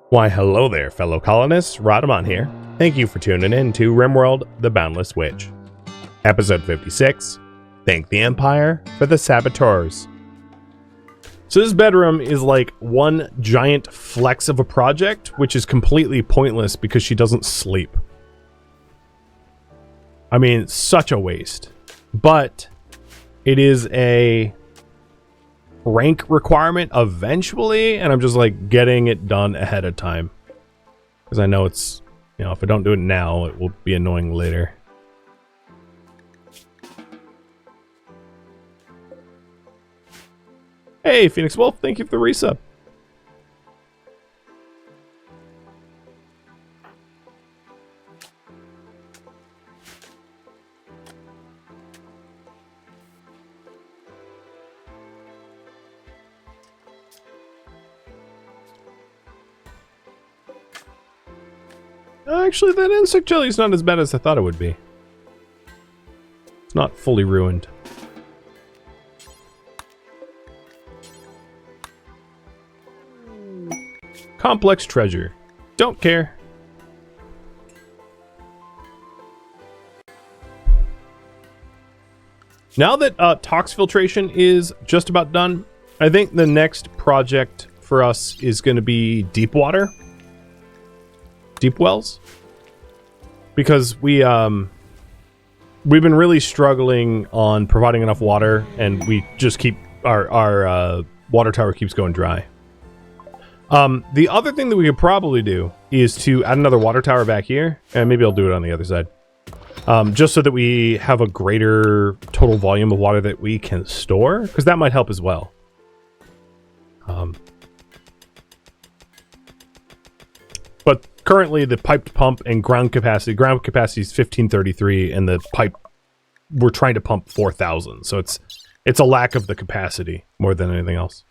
Why hello there, fellow colonists, Rhadamant here. Thank you for tuning in to RimWorld, the Boundless Witch. Episode 56, Thank the Empire for the Saboteurs. So this bedroom is like one giant flex of a project, which is completely pointless because she doesn't sleep. I mean, such a waste. But it is a rank requirement eventually, and I'm just like getting it done ahead of time. Because I know it's, you know, if I don't do it now, it will be annoying later. Hey, Phoenix Wolf, thank you for the resub. Actually, that insect jelly is not as bad as I thought it would be. It's not fully ruined. Complex treasure. Don't care. Now that tox filtration is just about done, I think the next project for us is going to be deep water. Deep wells. Because we've been really struggling on providing enough water, and we just keep our water tower keeps going dry. The other thing that we could probably do is to add another water tower back here, and maybe I'll do it on the other side. Just so that we have a greater total volume of water that we can store, because that might help as well. But currently the piped pump and ground capacity is 1533, and the pipe, we're trying to pump 4,000. So it's a lack of the capacity more than anything else.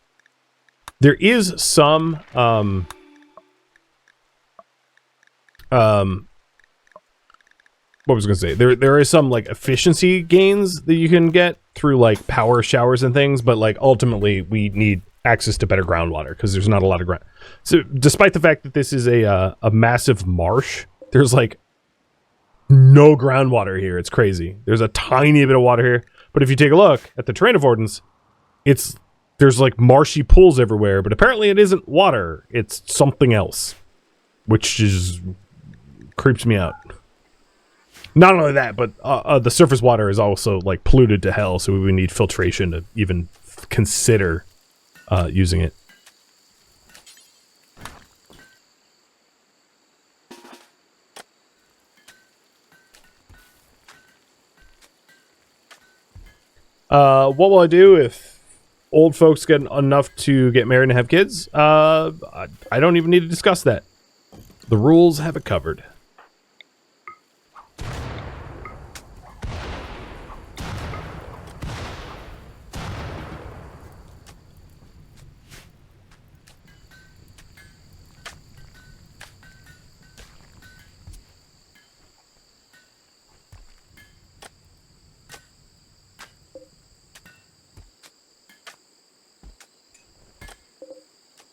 There is some what was I going to say? There is some like efficiency gains that you can get through like power showers and things, but like ultimately we need access to better groundwater because there's not a lot of ground. So despite the fact that this is a massive marsh, there's like no groundwater here. It's crazy. There's a tiny bit of water here, but if you take a look at the terrain affordance, there's like marshy pools everywhere, but apparently it isn't water. It's something else, which just creeps me out. Not only that, but the surface water is also like polluted to hell, so we would need filtration to even consider using it. What will I do if old folks get enough to get married and have kids? I don't even need to discuss that. The rules have it covered.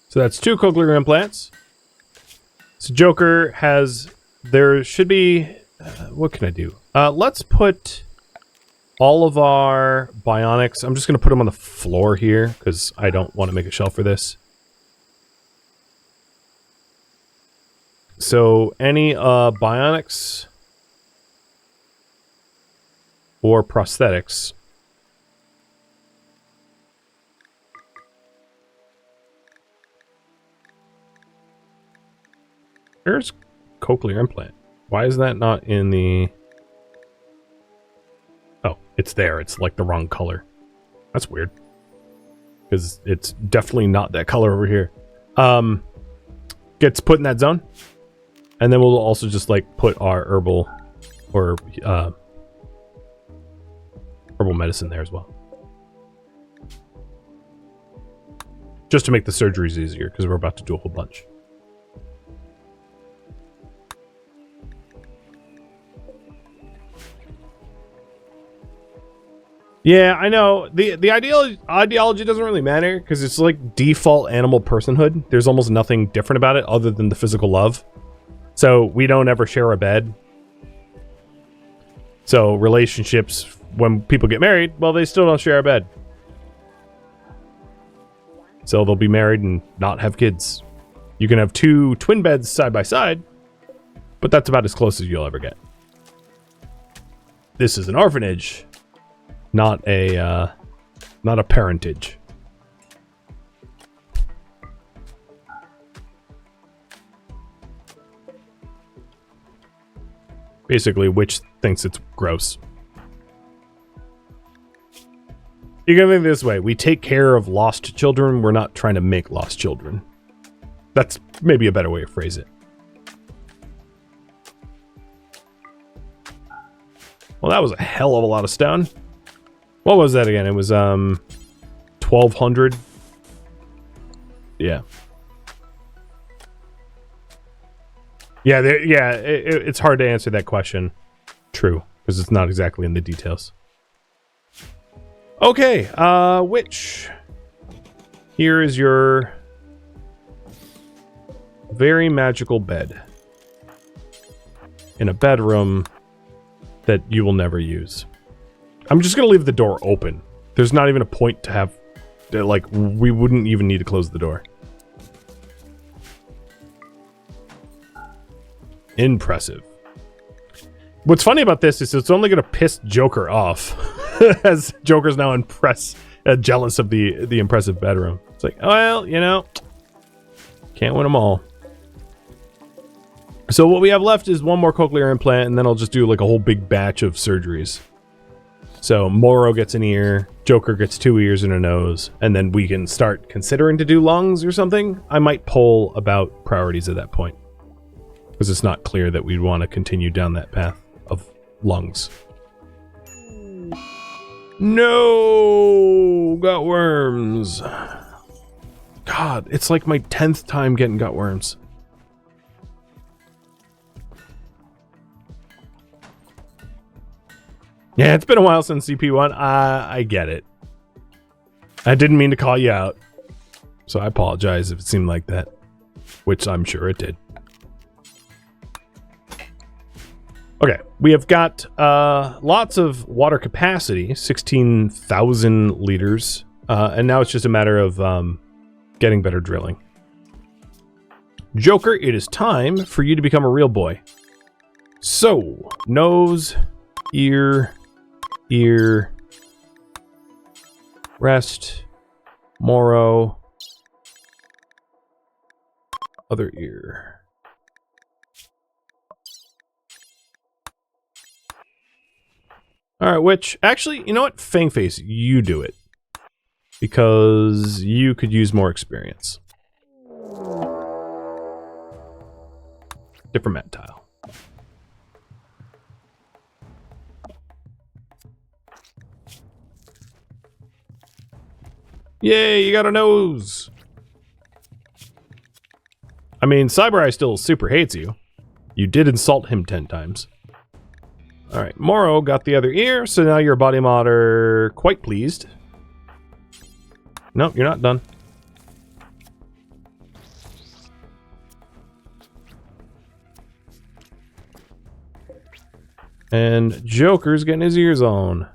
So that's 2 cochlear implants. So Joker has, there should be, what can I do? Let's put all of our bionics, I'm just going to put them on the floor here because I don't want to make a shelf for this. So any bionics or prosthetics. There's cochlear implant. Why is that not in the... Oh, it's there. It's like the wrong color. That's weird. Because it's definitely not that color over here. Gets put in that zone. And then we'll also just like put our herbal or herbal medicine there as well. Just to make the surgeries easier, because we're about to do a whole bunch. Yeah, I know. The ideology doesn't really matter because it's like default animal personhood. There's almost nothing different about it other than the physical love. So we don't ever share a bed. So relationships, when people get married, well, they still don't share a bed. So they'll be married and not have kids. You can have 2 twin beds side by side, but that's about as close as you'll ever get. This is an orphanage, not a parentage. Basically, Witch thinks it's gross. You can think this way: we take care of lost children. We're not trying to make lost children. That's maybe a better way to phrase it. Well, that was a hell of a lot of stone. What was that again? It was 1,200. Yeah. Yeah, it's hard to answer that question. True, because it's not exactly in the details. Okay, Witch. Here is your very magical bed in a bedroom that you will never use. I'm just going to leave the door open. There's not even a point to have, like, we wouldn't even need to close the door. Impressive. What's funny about this is it's only going to piss Joker off, as Joker's now jealous of the impressive bedroom. It's like, well, you know, can't win them all. So what we have left is one more cochlear implant, and then I'll just do like a whole big batch of surgeries. So Moro gets an ear, Joker gets 2 ears and a nose, and then we can start considering to do lungs or something. I might poll about priorities at that point, because it's not clear that we'd want to continue down that path of lungs. No! Got worms. God, it's like my 10th time getting gut worms. Yeah, it's been a while since CP1. I get it. I didn't mean to call you out, so I apologize if it seemed like that, which I'm sure it did. Okay, we have got lots of water capacity, 16,000 liters, and now it's just a matter of getting better drilling. Joker, it is time for you to become a real boy. So, nose, ear, rest, Moro, other ear. Alright, Witch. Actually, you know what? Fangface, you do it. Because you could use more experience. Different mat tile. Yay, you got a nose! I mean, Cyber Eye still super hates you. You did insult him 10 times. Alright, Moro got the other ear, so now your body mod are quite pleased. Nope, you're not done. And Joker's getting his ears on.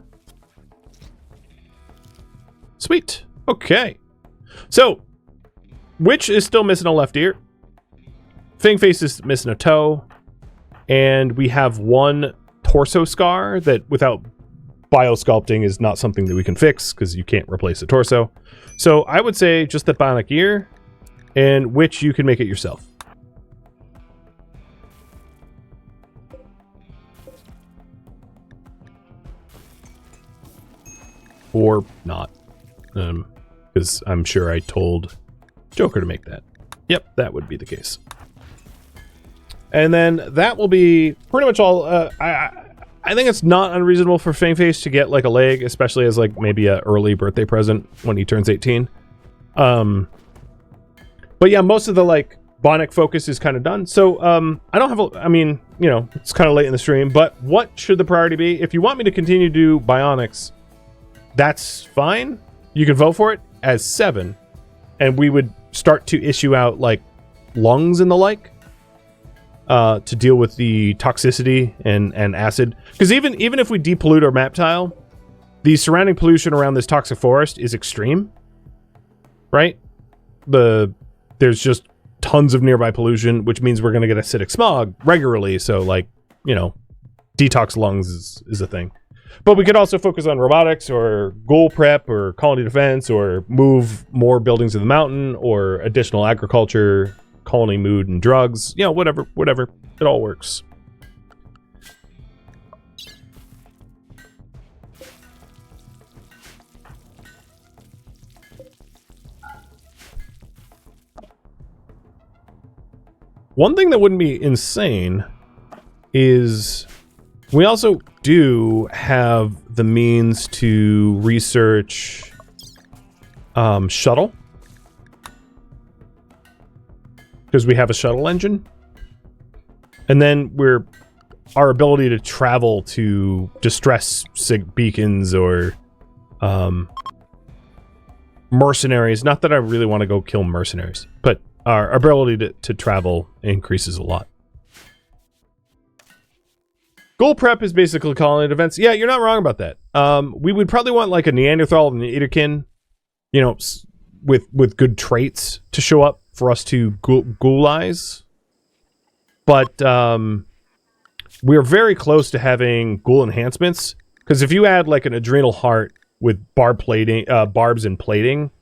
Sweet. Okay. So, Witch is still missing a left ear. Fangface is missing a toe. And we have one torso scar that without biosculpting is not something that we can fix because you can't replace a torso. So I would say just that bionic ear, and Witch, you can make it yourself. Or not. Because I'm sure I told Joker to make that. Yep, that would be the case. And then that will be pretty much all. I think it's not unreasonable for Fangface to get like a leg, especially as like maybe an early birthday present when he turns 18. But yeah, most of the like bionic focus is kind of done. So I don't have I mean, you know, it's kind of late in the stream, but what should the priority be? If you want me to continue to do bionics, that's fine. You can vote for it as 7, and we would start to issue out like lungs and the like to deal with the toxicity and acid. Because even if we depollute our map tile, the surrounding pollution around this toxic forest is extreme, right? There's just tons of nearby pollution, which means we're going to get acidic smog regularly. So, like, you know, detox lungs is a thing. But we could also focus on robotics or ghoul prep or colony defense or move more buildings to the mountain or additional agriculture, colony mood and drugs. You know, whatever. It all works. One thing that wouldn't be insane is we also do have the means to research shuttle. Because we have a shuttle engine. And then our ability to travel to distress beacons or mercenaries. Not that I really want to go kill mercenaries, but our ability to travel increases a lot. Ghoul prep is basically colony defense. Yeah, you're not wrong about that. We would probably want like a Neanderthal and an Eaterkin, you know, with good traits to show up for us to ghoulize. But we're very close to having ghoul enhancements. Because if you add like an adrenal heart with barbs and plating,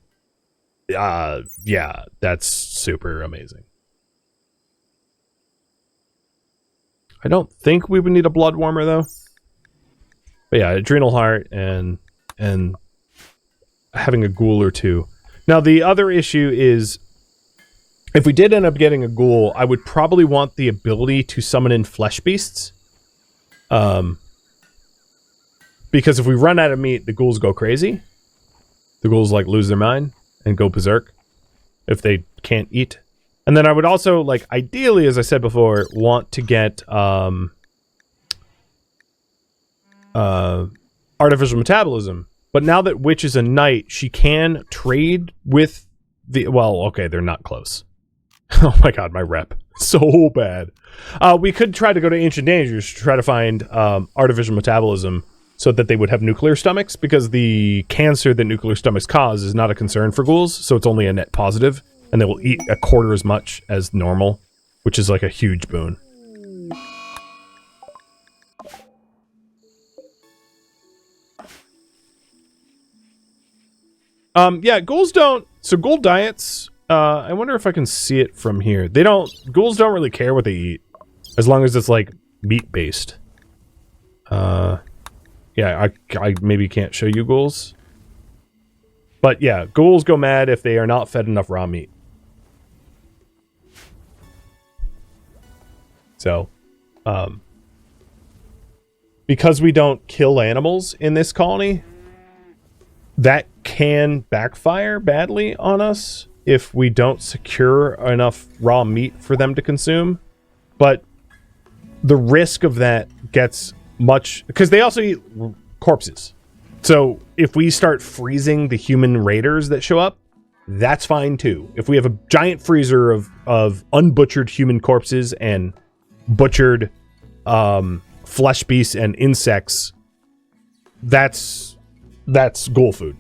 yeah, that's super amazing. I don't think we would need a blood warmer though. But yeah, adrenal heart and having a ghoul or two. Now the other issue is if we did end up getting a ghoul, I would probably want the ability to summon in flesh beasts. Because if we run out of meat, the ghouls go crazy. The ghouls like lose their mind and go berserk if they can't eat. And then I would also, like, ideally, as I said before, want to get artificial metabolism. But now that Witch is a knight, she can trade with the... Well, okay, they're not close. Oh my god, my rep. So bad. We could try to go to Ancient Dangers to try to find artificial metabolism so that they would have nuclear stomachs, because the cancer that nuclear stomachs cause is not a concern for ghouls, so it's only a net positive. And they will eat a quarter as much as normal, which is like a huge boon. Yeah, ghouls don't... So ghoul diets, I wonder if I can see it from here. Ghouls don't really care what they eat, as long as it's like meat-based. Yeah, I maybe can't show you ghouls. But yeah, ghouls go mad if they are not fed enough raw meat. So, because we don't kill animals in this colony, that can backfire badly on us if we don't secure enough raw meat for them to consume. But the risk of that gets much... Because they also eat corpses. So if we start freezing the human raiders that show up, that's fine too. If we have a giant freezer of unbutchered human corpses and butchered flesh beasts and insects, that's ghoul food.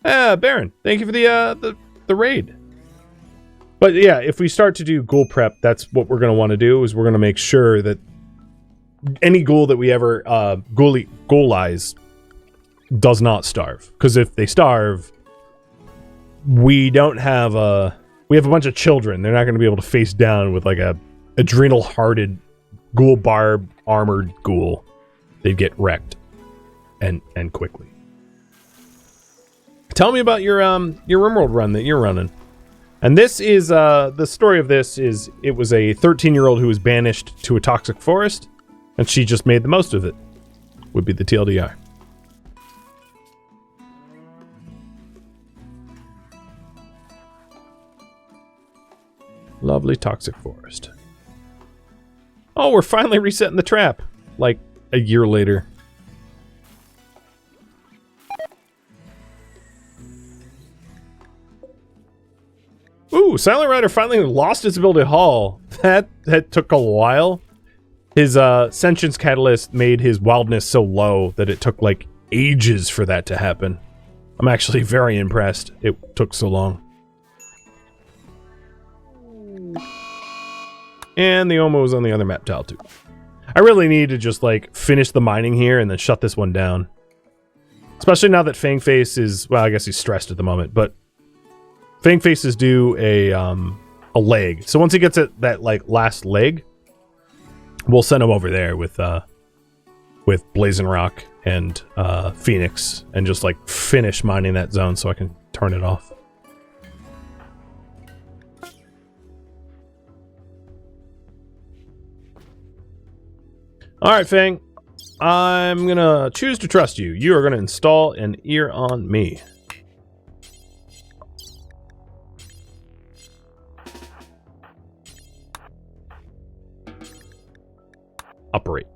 Baron, thank you for the raid. But yeah, if we start to do ghoul prep, that's what we're going to want to do, is we're going to make sure that any ghoul that we ever ghoulize does not starve. Because if they starve, we have a bunch of children. They're not going to be able to face down with like a adrenal-hearted ghoul barb armored ghoul. They'd get wrecked and quickly. Tell me about your RimWorld run that you're running. And this is the story of this is it was a 13-year-old who was banished to a toxic forest, and she just made the most of it. Would be the TLDR. Lovely toxic forest. Oh, we're finally resetting the trap. Like a year later. Silent Rider finally lost its ability to haul. That took a while. His Sentience Catalyst made his wildness so low that it took like ages for that to happen. I'm actually very impressed it took so long. And the Omo is on the other map tile too. I really need to just like finish the mining here and then shut this one down. Especially now that Fangface is, well, I guess he's stressed at the moment, but Fangface is due a leg. So once he gets that like last leg, we'll send him over there with Blazing Rock and Phoenix and just like finish mining that zone so I can turn it off. Alright, Fang. I'm gonna choose to trust you. You are gonna install an ear on me. Operate.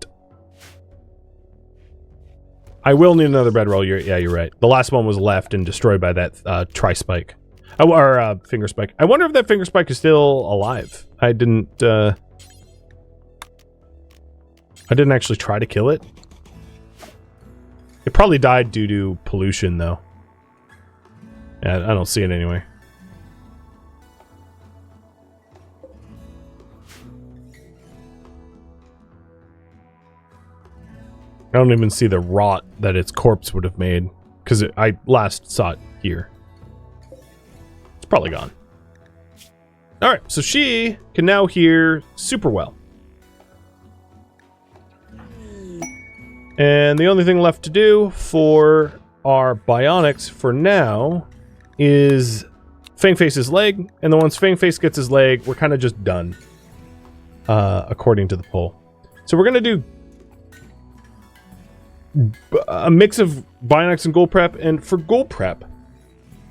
I will need another bedroll. Yeah, you're right. The last one was left and destroyed by that tri-spike. Or finger spike. I wonder if that finger spike is still alive. I didn't actually try to kill it. It probably died due to pollution, though. Yeah, I don't see it anyway. I don't even see the rot that its corpse would have made, because I last saw it here. It's probably gone. Alright, so she can now hear super well. And the only thing left to do for our Bionics for now is Fangface's leg, and then once Fangface gets his leg, we're kind of just done, according to the poll. So we're going to do a mix of Bionics and Ghoul Prep, and for Ghoul Prep,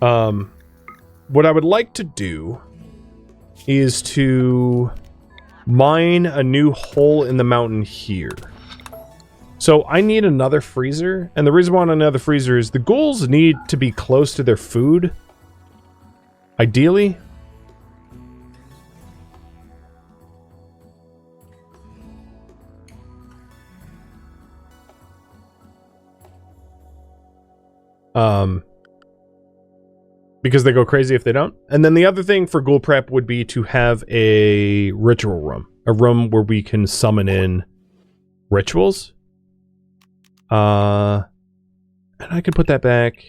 what I would like to do is to mine a new hole in the mountain here. So I need another freezer, and the reason I want another freezer is the ghouls need to be close to their food, ideally. Because they go crazy if they don't. And then the other thing for Ghoul Prep would be to have a ritual room. A room where we can summon in rituals. And I can put that back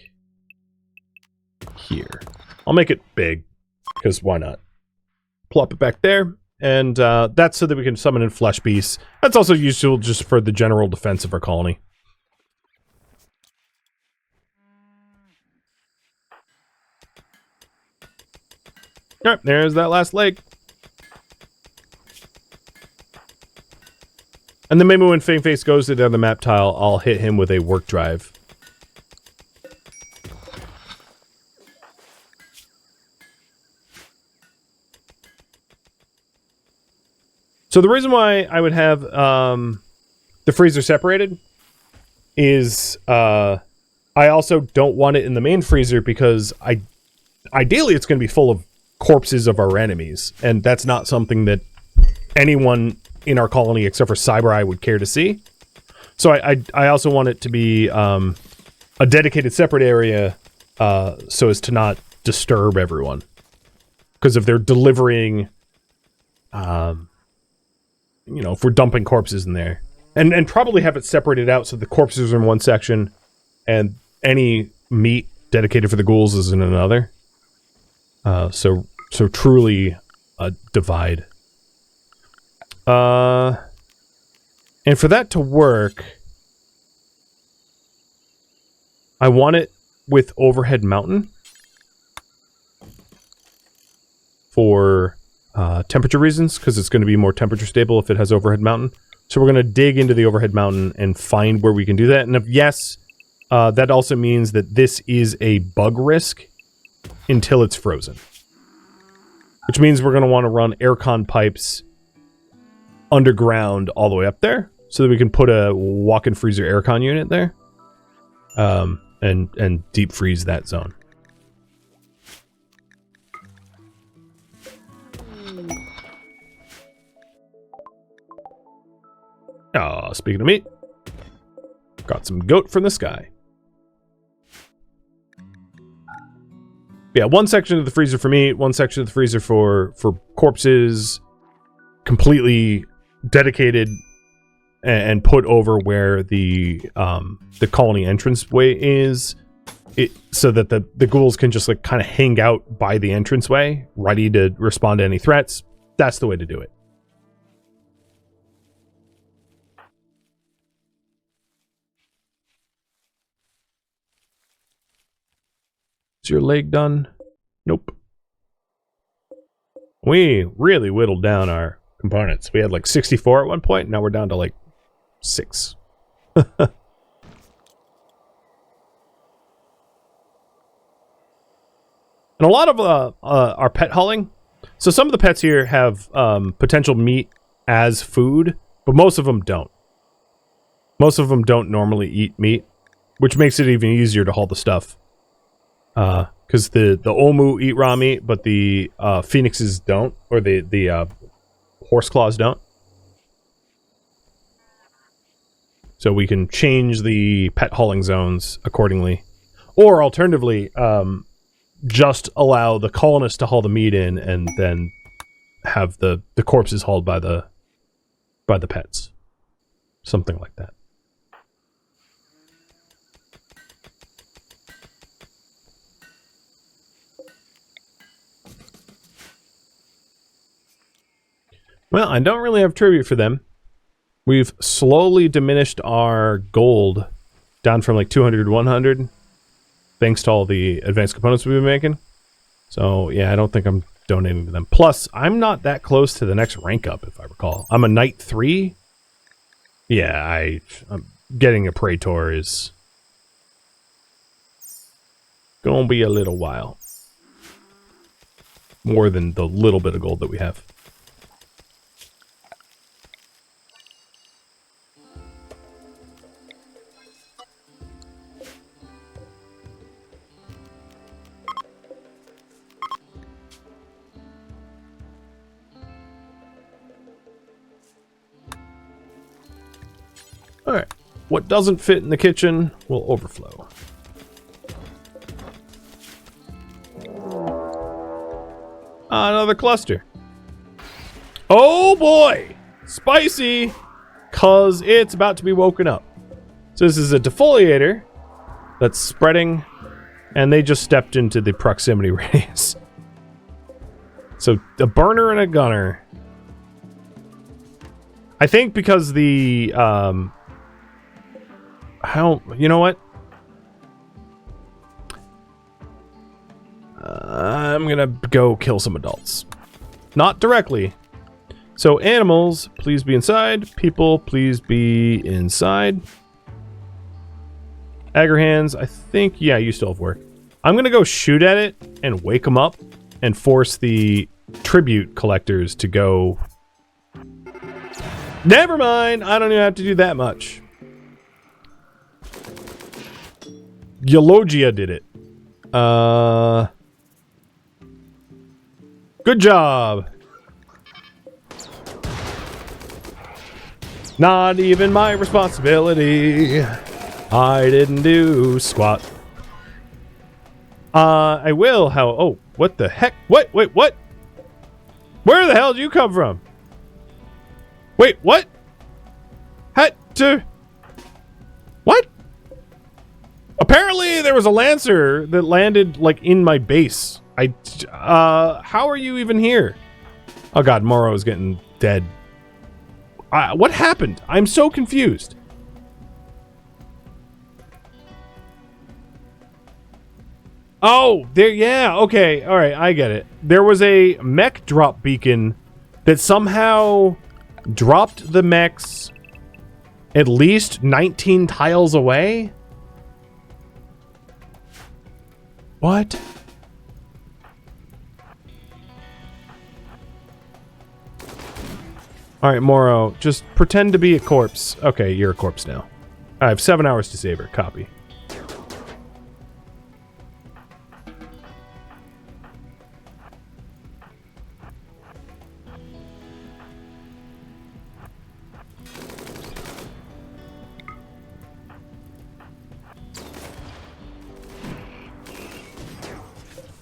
here. I'll make it big, because why not? Plop it back there, and that's so that we can summon in flesh beasts. That's also useful just for the general defense of our colony. Alright, there's that last leg. And then maybe when Fangface goes to the other map tile, I'll hit him with a work drive. So the reason why I would have the freezer separated is I also don't want it in the main freezer because ideally it's going to be full of corpses of our enemies, and that's not something that anyone in our colony except for Cyber-Eye would care to see. So I also want it to be a dedicated separate area so as to not disturb everyone. Because if they're delivering, you know, if we're dumping corpses in there, and probably have it separated out so the corpses are in one section and any meat dedicated for the ghouls is in another. So truly a divide. And for that to work, I want it with overhead mountain for temperature reasons, because it's going to be more temperature stable if it has overhead mountain. So we're going to dig into the overhead mountain and find where we can do that. And if yes, that also means that this is a bug risk until it's frozen. Which means we're going to want to run aircon pipes underground all the way up there, so that we can put a walk-in freezer aircon unit there, and deep freeze that zone. Speaking of meat, got some goat from the sky. Yeah, one section of the freezer for meat, one section of the freezer for corpses, completely dedicated and put over where the colony entranceway is, so that the ghouls can just like kind of hang out by the entranceway, ready to respond to any threats. That's the way to do it. Is your leg done? Nope. We really whittled down our components. We had like 64 at one point. Now we're down to like 6. And a lot of our pet hauling. So some of the pets here have potential meat as food, but most of them don't. Most of them don't normally eat meat, which makes it even easier to haul the stuff. Because the Omu eat raw meat, but the phoenixes don't, or the horse claws don't. So we can change the pet hauling zones accordingly, or alternatively, just allow the colonists to haul the meat in, and then have the corpses hauled by the pets, something like that. Well, I don't really have tribute for them. We've slowly diminished our gold down from like 200 to 100, thanks to all the advanced components we've been making. So, yeah, I don't think I'm donating to them. Plus, I'm not that close to the next rank up, if I recall. I'm a Knight 3. Yeah, I'm getting a Praetor is gonna be a little while. More than the little bit of gold that we have. Alright, what doesn't fit in the kitchen will overflow. Another cluster. Oh boy! Spicy! Cause it's about to be woken up. So this is a defoliator that's spreading, and they just stepped into the proximity radius. So a burner and a gunner. I think because the you know what? I'm gonna go kill some adults. Not directly. So animals, please be inside. People, please be inside. Agarhands, I think, yeah, you still have work. I'm gonna go shoot at it and wake them up and force the tribute collectors to go. Never mind, I don't even have to do that much. Eulogia did it. Good job. Not even my responsibility. I didn't do squat. I will, oh, what the heck? Wait, what? Where the hell did you come from? Wait, what? What? Apparently there was a Lancer that landed, like, in my base. How are you even here? Oh god, Moro is getting dead. What happened? I'm so confused. Oh, there, yeah, okay, alright, I get it. There was a mech drop beacon that somehow dropped the mechs at least 19 tiles away? What? Alright, Moro, just pretend to be a corpse. Okay, you're a corpse now. I have 7 hours to save her. Copy.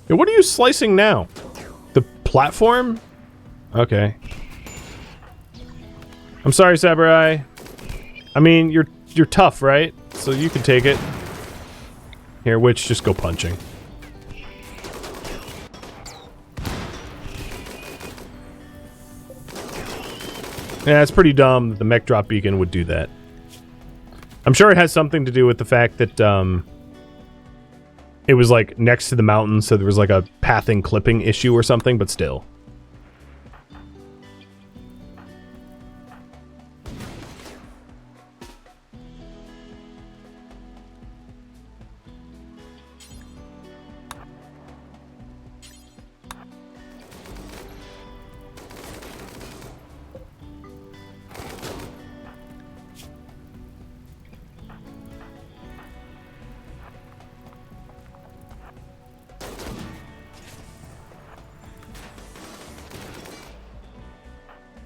Hey, what are you slicing now? The platform? Okay. I'm sorry, Samurai. I mean, you're tough, right? So you can take it. Here, Witch, just go punching. Yeah, it's pretty dumb that the mech drop beacon would do that. I'm sure it has something to do with the fact that, it was, like, next to the mountain, so there was, like, a pathing clipping issue or something, but still.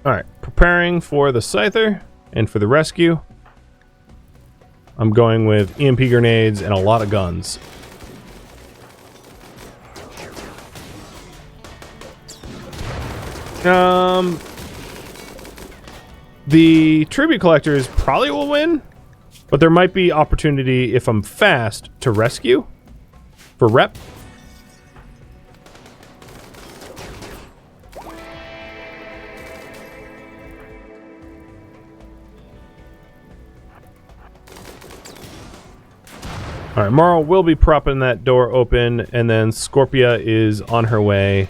Alright, preparing for the Scyther and for the rescue. I'm going with EMP grenades and a lot of guns. The tribute collectors probably will win, but there might be opportunity if I'm fast to rescue for rep. Alright, Marl will be propping that door open, and then Scorpia is on her way.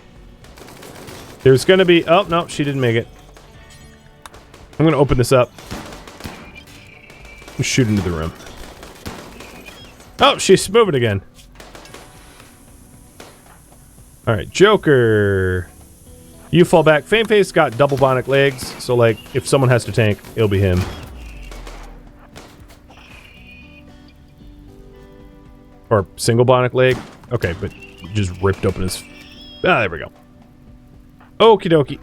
There's gonna be... Oh, no, she didn't make it. I'm gonna open this up. And shoot into the room. Oh, she's moving again. Alright, Joker. You fall back. Fameface got double bionic legs, so, like, if someone has to tank, it'll be him. Or single bionic leg. Okay, but just ripped open his... Ah, there we go. Okie dokie.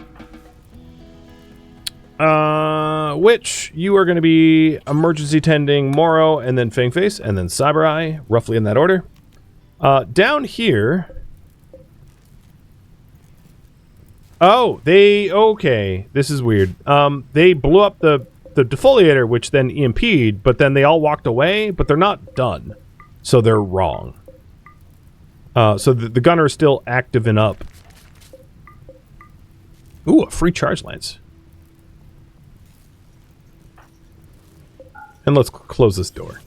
Witch, you are going to be emergency tending Moro, and then Fangface, and then Samurai, roughly in that order. Down here... Oh, they... Okay, this is weird. They blew up the defoliator, which then EMP'd, but then they all walked away, but they're not done. So they're wrong. So the gunner is still active and up. Ooh, a free charge lance. And let's close this door.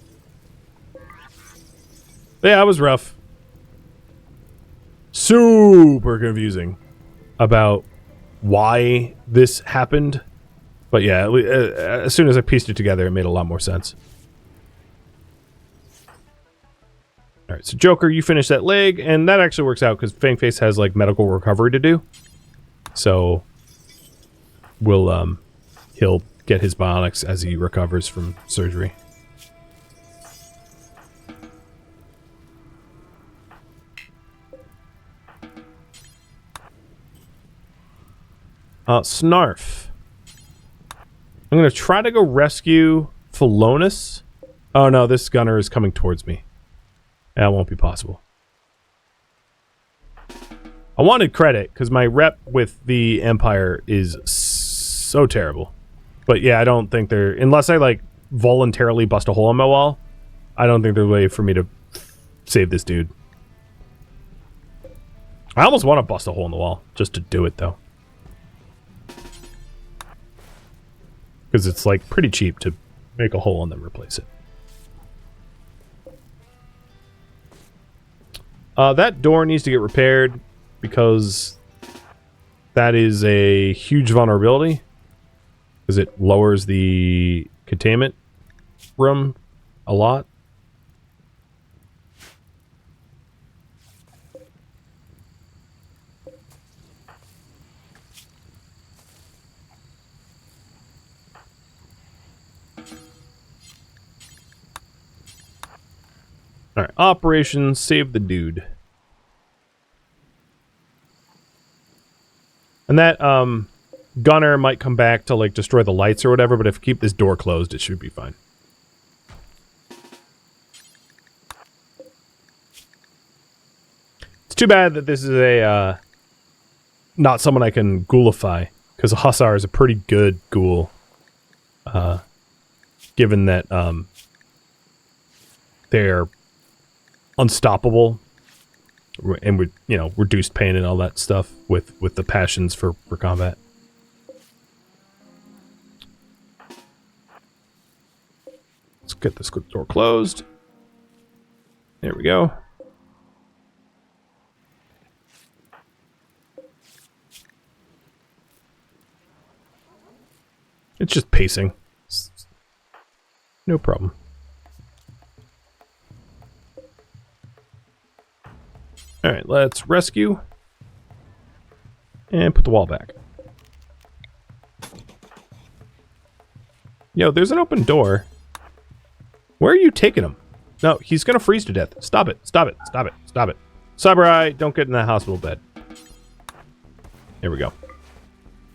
Yeah, it was rough. Super confusing about why this happened. But yeah, as soon as I pieced it together, it made a lot more sense. Alright, so Joker, you finish that leg, and that actually works out because Fangface has, like, medical recovery to do. So, he'll get his bionics as he recovers from surgery. Snarf. I'm going to try to go rescue Felonus. Oh no, this gunner is coming towards me. That won't be possible. I wanted credit, because my rep with the Empire is so terrible. But yeah, I don't think there... Unless I, like, voluntarily bust a hole in my wall, I don't think there's a way for me to save this dude. I almost want to bust a hole in the wall, just to do it, though. Because it's, like, pretty cheap to make a hole and then replace it. That door needs to get repaired because that is a huge vulnerability because it lowers the containment room a lot. Alright, Operation Save the Dude. And that, gunner might come back to, like, destroy the lights or whatever, but if you keep this door closed, it should be fine. It's too bad that this is a not someone I can ghoulify, because a hussar is a pretty good ghoul. Given that they're unstoppable and with, you know, reduced pain and all that stuff with the passions for combat. Let's get this door closed. There we go. It's just pacing. No problem. Alright, let's rescue. And put the wall back. Yo, there's an open door. Where are you taking him? No, he's gonna freeze to death. Stop it, stop it, stop it, stop it. Samurai, don't get in that hospital bed. There we go.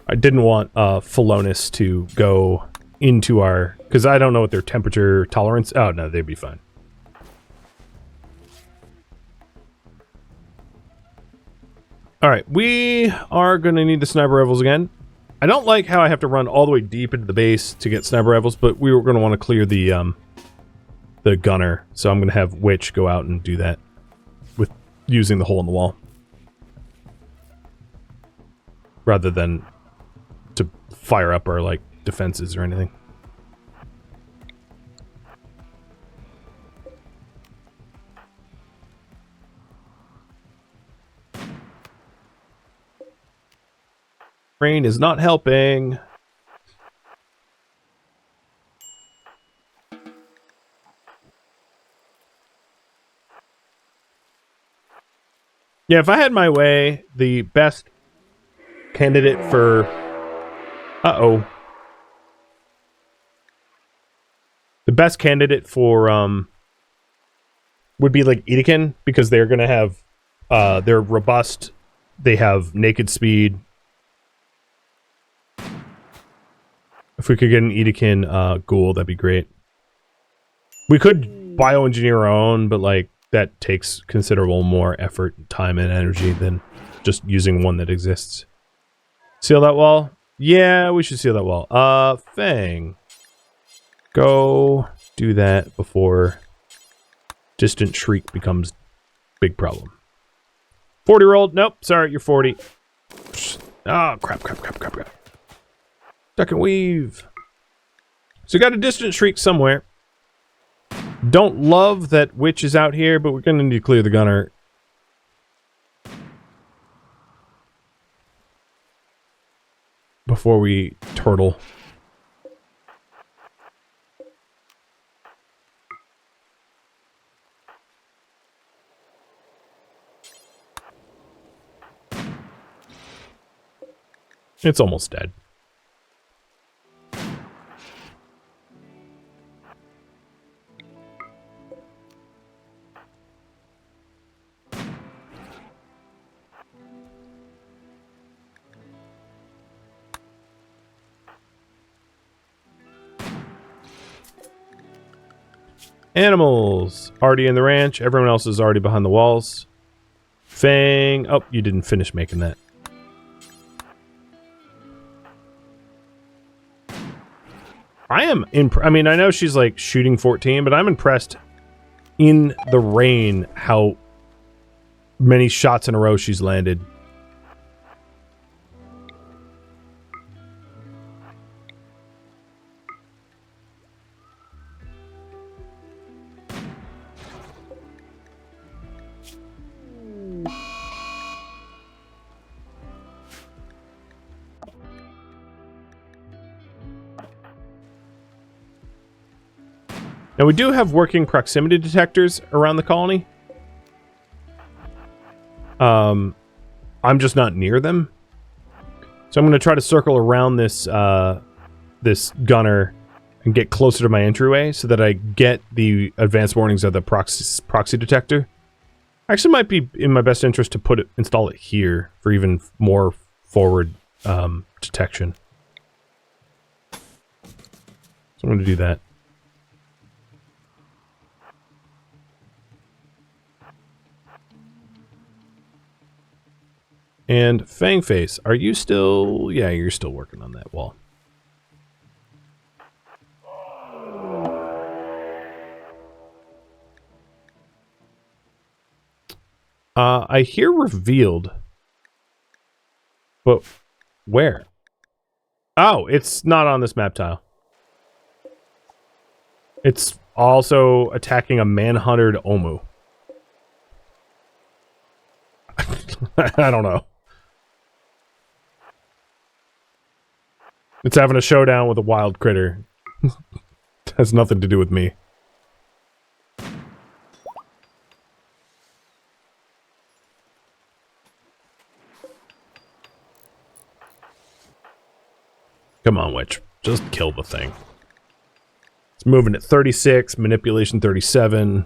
I didn't want Felonus to go into our... Because I don't know what their temperature tolerance... Oh, no, they'd be fine. Alright, we are going to need the sniper rifles again. I don't like how I have to run all the way deep into the base to get sniper rifles, but we were going to want to clear the gunner. So I'm going to have Witch go out and do that with using the hole in the wall. Rather than to fire up our, like, defenses or anything. Rain is not helping. Yeah, if I had my way, the best candidate for... Uh-oh. The best candidate for, would be, like, Edekin, because they're gonna have, they're robust, they have naked speed. If we could get an Edekin, Ghoul, that'd be great. We could bioengineer our own, but, like, that takes considerable more effort, time, and energy than just using one that exists. Seal that wall? Yeah, we should seal that wall. Fang. Go do that before Distant Shriek becomes big problem. 40-year-old? Nope, sorry, you're 40. Oh, crap. Duck and weave. So we got a Distant Shriek somewhere. Don't love that Witch is out here, but we're going to need to clear the gunner. Before we turtle. It's almost dead. Animals. Already in the ranch. Everyone else is already behind the walls. Fang. Oh, you didn't finish making that. I am I mean, I know she's like shooting 14, but I'm impressed in the rain how many shots in a row she's landed. Now, we do have working proximity detectors around the colony. I'm just not near them. So I'm going to try to circle around this this gunner and get closer to my entryway so that I get the advanced warnings of the proxy detector. Actually, might be in my best interest to install it here for even more forward detection. So I'm going to do that. And Fangface, are you still... Yeah, you're still working on that wall. I hear revealed. But where? Oh, it's not on this map tile. It's also attacking a manhuntered Omu. I don't know. It's having a showdown with a wild critter. Has nothing to do with me. Come on, Witch. Just kill the thing. It's moving at 36, manipulation 37.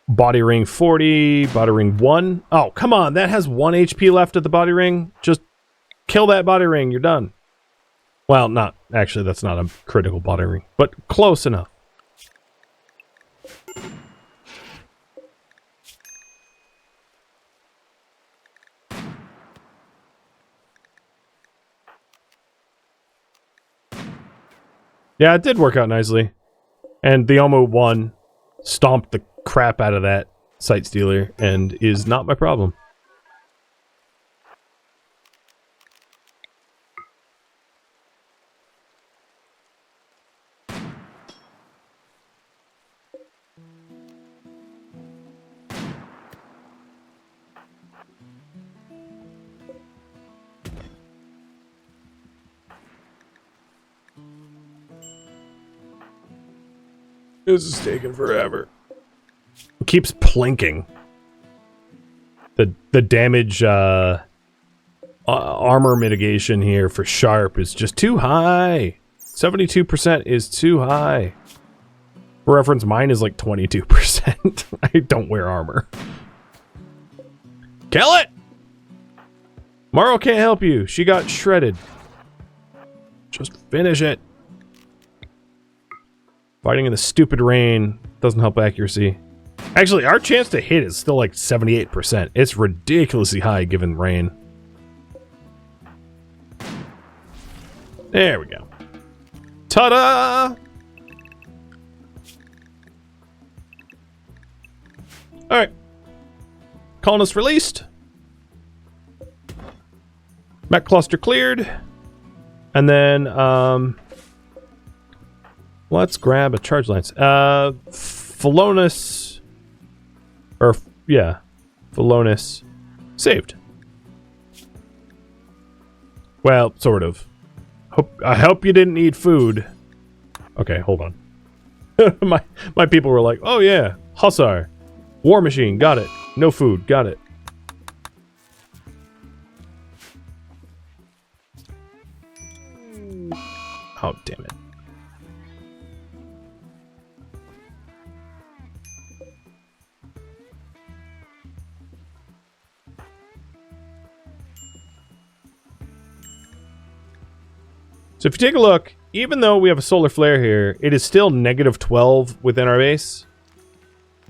Body ring 40, body ring 1. Oh, come on, that has 1 HP left at the body ring. Just kill that body ring, you're done. Well, not, actually, that's not a critical body ring, but close enough. Yeah, it did work out nicely. And the Omo 1 stomped the crap out of that Sight Stealer and is not my problem. This is taking forever. It keeps plinking. The damage armor mitigation here for Sharp is just too high. 72% is too high. For reference, mine is like 22%. I don't wear armor. Kill it! Maro can't help you. She got shredded. Just finish it. Fighting in the stupid rain doesn't help accuracy. Actually, our chance to hit is still like 78%. It's ridiculously high given rain. There we go. Ta-da! Alright. Colonist released. Mech cluster cleared. And then, let's grab a charge lance. Felonus. Or, yeah. Felonus. Saved. Well, sort of. I hope you didn't need food. Okay, hold on. my people were like, oh yeah, Hussar. War machine, got it. No food, got it. Oh, damn it. So if you take a look, even though we have a solar flare here, it is still -12 within our base.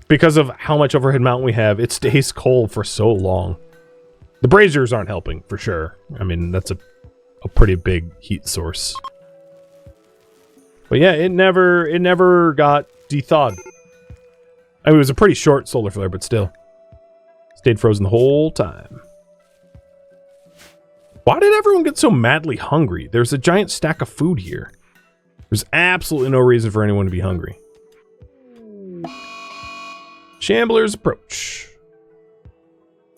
Because of how much overhead mount we have, it stays cold for so long. The braziers aren't helping, for sure. I mean, that's a pretty big heat source. But yeah, it never got de-thawed. I mean, it was a pretty short solar flare, but still. Stayed frozen the whole time. Why did everyone get so madly hungry? There's a giant stack of food here. There's absolutely no reason for anyone to be hungry. Shambler's approach.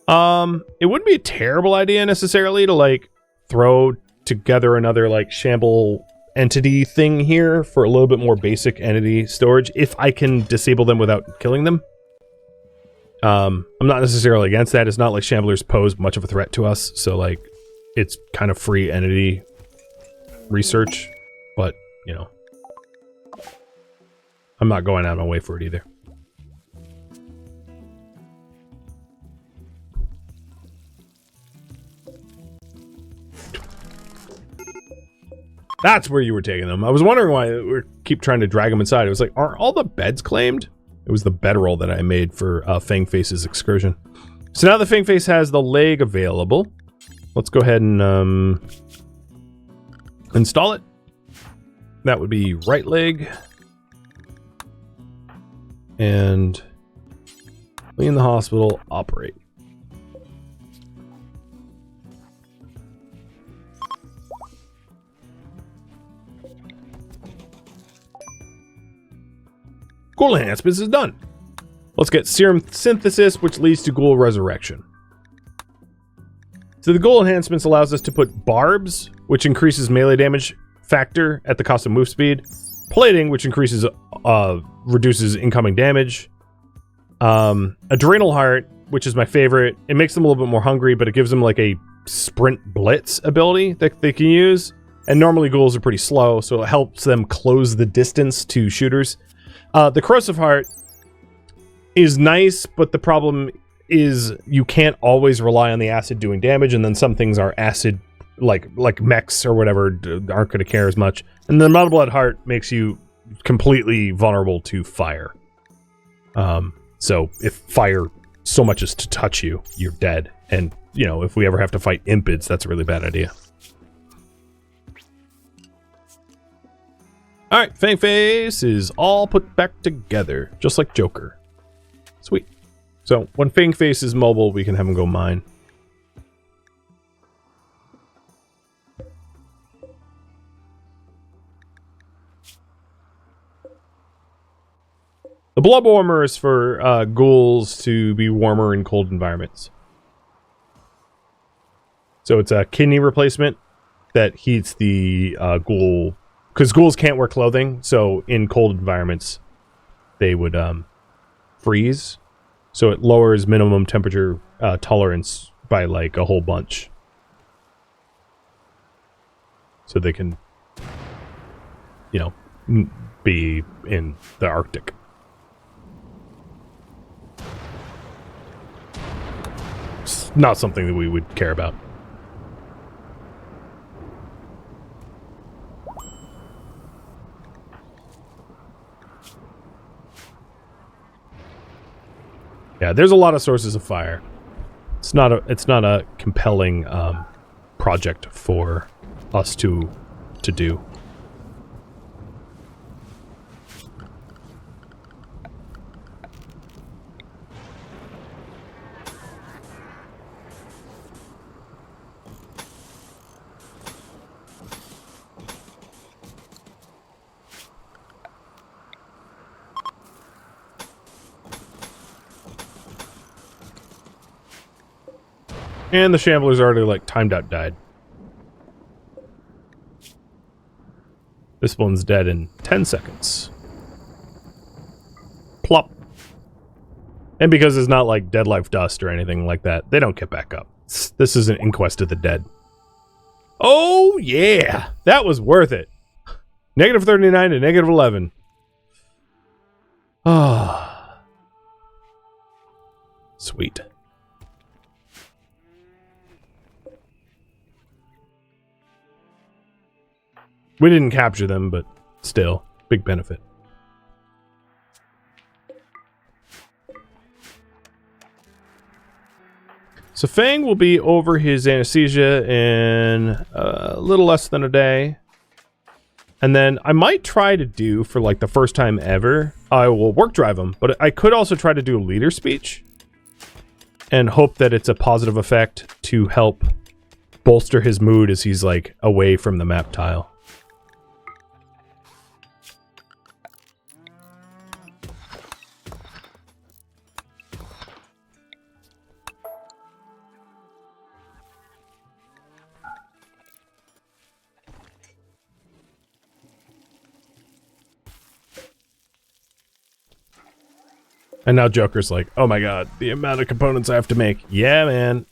It wouldn't be a terrible idea necessarily to like throw together another like shamble entity thing here for a little bit more basic entity storage if I can disable them without killing them. I'm not necessarily against that. It's not like shamblers pose much of a threat to us, so like it's kind of free entity research, but you know, I'm not going out of my way for it either. That's where you were taking them. I was wondering why we keep trying to drag them inside. It was like, aren't all the beds claimed? It was the bedroll that I made for Fangface's excursion. So now the Fang Face has the leg available. Let's go ahead and install it. That would be right leg. And clean the hospital, operate. Ghoul enhancements is done. Let's get serum synthesis, which leads to Ghoul resurrection. So the Ghoul enhancements allows us to put barbs, which increases melee damage factor at the cost of move speed. Plating, which increases, reduces incoming damage. Adrenal Heart, which is my favorite. It makes them a little bit more hungry, but it gives them like a sprint blitz ability that they can use. And normally ghouls are pretty slow, so it helps them close the distance to shooters. The Corrosive Heart is nice, but the problem is you can't always rely on the acid doing damage, and then some things are acid, like mechs or whatever, aren't going to care as much. And the Blood Heart makes you completely vulnerable to fire. So if fire so much as to touch you, you're dead. And, you know, if we ever have to fight impids, that's a really bad idea. Alright, Fang Face is all put back together, just like Joker. Sweet. So, when Fang Face is mobile, we can have him go mine. The blood warmer is for ghouls to be warmer in cold environments. So it's a kidney replacement that heats the ghoul, because ghouls can't wear clothing, so in cold environments they would freeze. So it lowers minimum temperature tolerance by like a whole bunch. So they can, you know, be in the Arctic. It's not something that we would care about. Yeah, there's a lot of sources of fire. It's not a compelling project for us to do. And the Shambler's already, like, timed out died. This one's dead in 10 seconds. Plop. And because it's not, like, dead life dust or anything like that, they don't get back up. This is an inquest of the dead. Oh, yeah! That was worth it. Negative 39 to negative 11. Ah. Sweet. We didn't capture them, but still, big benefit. So Fang will be over his anesthesia in a little less than a day. And then I might try to do, for like the first time ever, I will work drive him, but I could also try to do a leader speech and hope that it's a positive effect to help bolster his mood as he's like away from the map tile. And now Joker's like, oh my god, the amount of components I have to make. Yeah, man.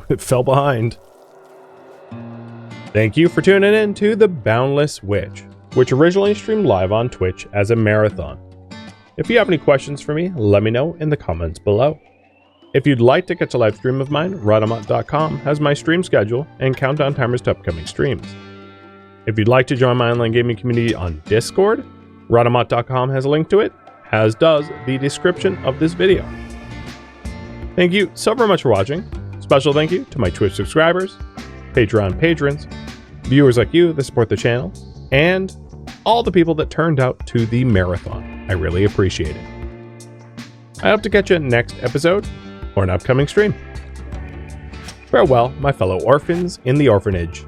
It fell behind. Thank you for tuning in to The Boundless Witch, which originally streamed live on Twitch as a marathon. If you have any questions for me, let me know in the comments below. If you'd like to catch a live stream of mine, Rhadamant.com has my stream schedule and countdown timers to upcoming streams. If you'd like to join my online gaming community on Discord, Rhadamant.com has a link to it, as does the description of this video. Thank you so very much for watching. Special thank you to my Twitch subscribers, Patreon patrons, viewers like you that support the channel, and all the people that turned out to the marathon. I really appreciate it. I hope to catch you next episode or an upcoming stream. Farewell, my fellow orphans in the orphanage.